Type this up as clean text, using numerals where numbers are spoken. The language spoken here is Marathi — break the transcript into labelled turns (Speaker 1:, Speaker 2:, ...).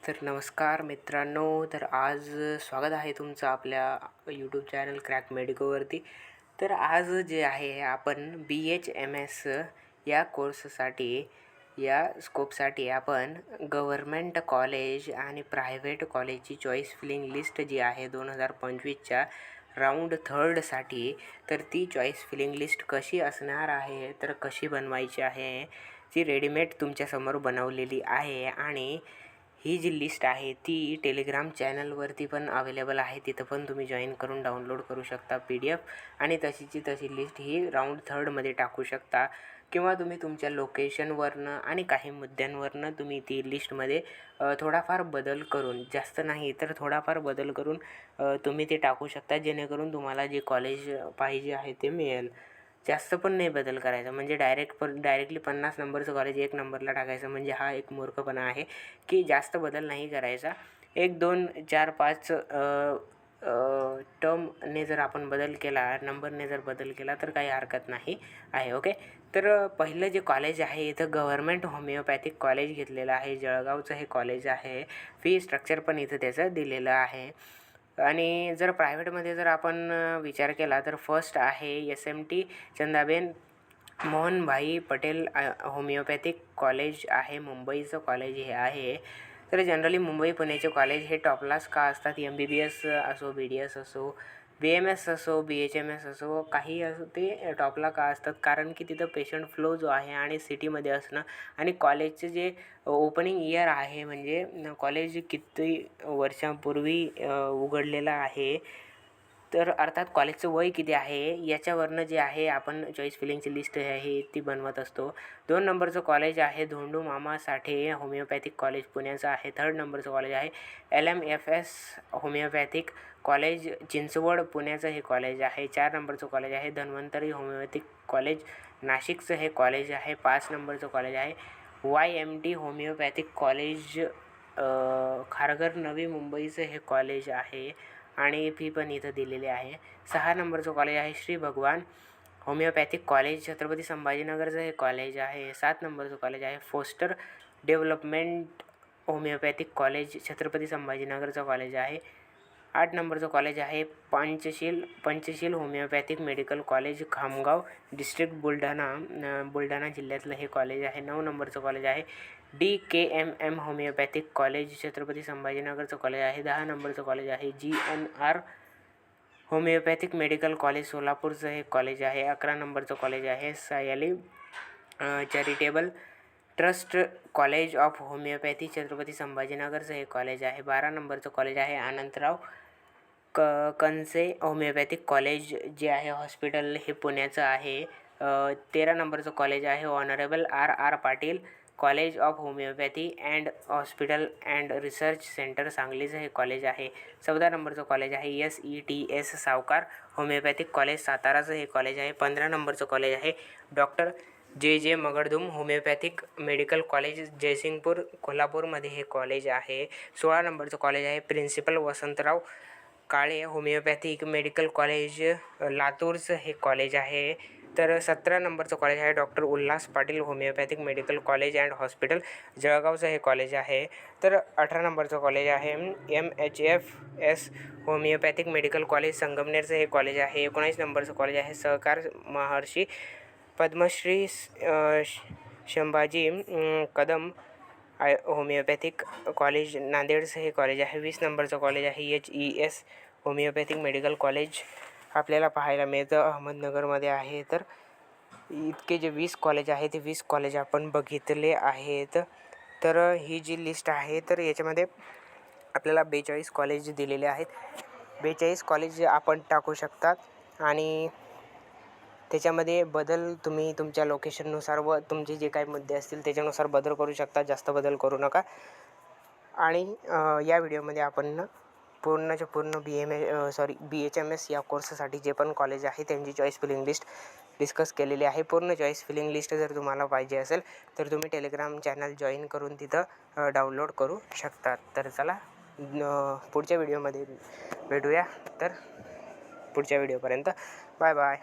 Speaker 1: तर नमस्कार मित्रांनो, तर आज स्वागत आहे तुमचं आपल्या यूट्यूब चॅनल क्रॅक मेडिकोवरती. तर आज जे आहे आपण BHMS या कोर्ससाठी या स्कोपसाठी आपण गव्हर्मेंट कॉलेज आणि प्रायव्हेट कॉलेजची चॉईस फिलिंग लिस्ट जी आहे 2025च्या राऊंड थर्डसाठी, तर ती चॉईस फिलिंग लिस्ट कशी असणार आहे, तर कशी बनवायची आहे, ती रेडीमेड तुमच्यासमोर बनवलेली आहे. आणि ही जी लिस्ट आहे ती टेलिग्राम चॅनलवरती पण अवेलेबल आहे, तिथं पण तुम्ही जॉईन करून डाउनलोड करू शकता PDF. आणि तशीची तशी लिस्ट ही राऊंड थर्डमध्ये टाकू शकता, किंवा तुम्ही तुमच्या लोकेशनवरनं आणि काही मुद्द्यांवरनं तुम्ही ती लिस्टमध्ये थोडाफार बदल करून, जास्त नाही तर थोडाफार बदल करून तुम्ही ते टाकू शकता, जेणेकरून तुम्हाला जे कॉलेज पाहिजे आहे ते मिळेल. जास्त पण नाही बदल करायचा, म्हणजे डायरेक्टली 50 नंबरचं कॉलेज 1 नंबरला टाकायचं, म्हणजे हा एक मूर्खपणा आहे की जास्त बदल नाही करायचा. 1 2 4 5 टर्मने जर आपण बदल केला, नंबरने जर बदल केला तर काही हरकत नाही आहे. ओके. तर पहिलं जे कॉलेज आहे इथं गव्हर्मेंट होमिओपॅथिक कॉलेज घेतलेलं आहे, जळगावचं हे कॉलेज आहे. फी स्ट्रक्चर पण इथं त्याचं दिलेलं आहे. आणि जर प्रायव्हेटमध्ये जर आपण विचार केला तर फर्स्ट आहे SMT Chandaben Mohanbhai Patel homeopathic college आहे, मुंबईचं कॉलेज हे आहे. तर जनरली मुंबई पुण्याचे कॉलेज हे टॉपलाच का असतात, MBBS असो, BDS असो, BMS असो, BHMS असो, काही असो, ते टॉपला का असतात, कारण की तिथं पेशंट फ्लो जो आहे आणि सिटीमध्ये असणं, आणि कॉलेजचं जे ओपनिंग इयर आहे, म्हणजे कॉलेज किती वर्षांपूर्वी उघडलेलं आहे, तर अर्थात कॉलेजचं वय किती आहे याच्यावरनं जे आहे आपण चॉईस फिलिंगची लिस्ट आहे ती बनवत असतो. 2 नंबरचं कॉलेज आहे धोंडू मामा साठे होमिओपॅथिक कॉलेज पुण्याचं आहे. 3rd नंबरचं कॉलेज आहे LMFS होमिओपॅथिक कॉलेज चिंचवड पुण्याचं हे कॉलेज आहे. 4 नंबरचं कॉलेज आहे धन्वंतरी होमिओपॅथिक कॉलेज नाशिकचं हे कॉलेज आहे. 5 नंबरचं कॉलेज आहे YMD होमिओपॅथिक कॉलेज खारघर नवी मुंबईचं हे कॉलेज आहे, आणि फी पण इथं दिलेली आहे. 6 नंबरचं कॉलेज आहे श्री भगवान होमिओपॅथिक कॉलेज छत्रपती संभाजीनगरचं हे कॉलेज आहे. 7 नंबरचं कॉलेज आहे foster development homeopathic college Chhatrapati संभाजीनगरचं कॉलेज आहे. 8 नंबरचं कॉलेज आहे Panchsheel homeopathic medical college Khamgaon district Buldhana जिल्ह्यातलं हे कॉलेज आहे. 9 नंबरचं कॉलेज आहे DKMM होमिओपॅथिक कॉलेज छत्रपती संभाजीनगरचं कॉलेज आहे. 10 नंबरचं कॉलेज आहे GNR होमिओपॅथिक मेडिकल कॉलेज सोलापूरचं हे कॉलेज आहे. 11 नंबरचं कॉलेज आहे Sayli charitable trust college of homeopathy Chhatrapati संभाजीनगरचं हे कॉलेज आहे. 12 नंबरचं कॉलेज आहे अनंतराव कनसे होमिओपॅथिक कॉलेज जे आहे हॉस्पिटल हे पुण्याचं आहे. 13 नंबरचं कॉलेज आहे honourable RR Patil college of homeopathy and hospital and research centre सांगलीचं हे कॉलेज आहे. 14 नंबरचं कॉलेज आहे SETS सावकार होमिओपॅथिक कॉलेज साताराचं हे कॉलेज आहे. 15 नंबरचं कॉलेज आहे doctor JJ Magdum homeopathic medical college Jaysingpur कोल्हापूरमध्ये हे कॉलेज आहे. 16 नंबरचं कॉलेज आहे principal Vasantrao Kale homeopathic medical college लातूरचं हे कॉलेज आहे. तर 17 नंबरचं कॉलेज आहे doctor Ulhas Patil homeopathic medical college and hospital जळगावचं हे कॉलेज आहे. तर 18 नंबरचं कॉलेज आहे MHFS होमिओपॅथिक मेडिकल कॉलेज संगमनेरचं हे कॉलेज आहे. 19 नंबरचं कॉलेज आहे सहकार महर्षी पद्मश्री संभाजी कदम होमिओपॅथिक कॉलेज नांदेडचं हे कॉलेज आहे. 20 नंबरचं कॉलेज आहे HES होमिओपॅथिक मेडिकल कॉलेज आपल्याला पाहायला मिळतं अहमदनगरमध्ये आहे. तर इतके जे 20 कॉलेज आहे ते 20 कॉलेज आपण बघितले आहेत. तर ही जी लिस्ट आहे तर याच्यामध्ये आपल्याला 42 कॉलेज दिलेले आहेत. 42 कॉलेज आपण टाकू शकतात, आणि त्याच्यामध्ये बदल तुम्ही तुमच्या लोकेशननुसार व तुमचे जे काही मुद्दे असतील त्याच्यानुसार बदल करू शकता, जास्त बदल करू नका. आणि या व्हिडिओमध्ये आपण पूर्णच्या पूर्ण BHMS या कोर्ससाठी जे पण कॉलेज आहे त्यांची चॉईस फिलिंग लिस्ट डिस्कस केलेली आहे. पूर्ण चॉईस फिलिंग लिस्ट जर तुम्हाला पाहिजे असेल तर तुम्ही टेलिग्राम चॅनल जॉईन करून तिथं डाउनलोड करू शकतात. तर चला पुढच्या व्हिडिओमध्ये भेटूया. तर पुढच्या व्हिडिओपर्यंत बाय बाय.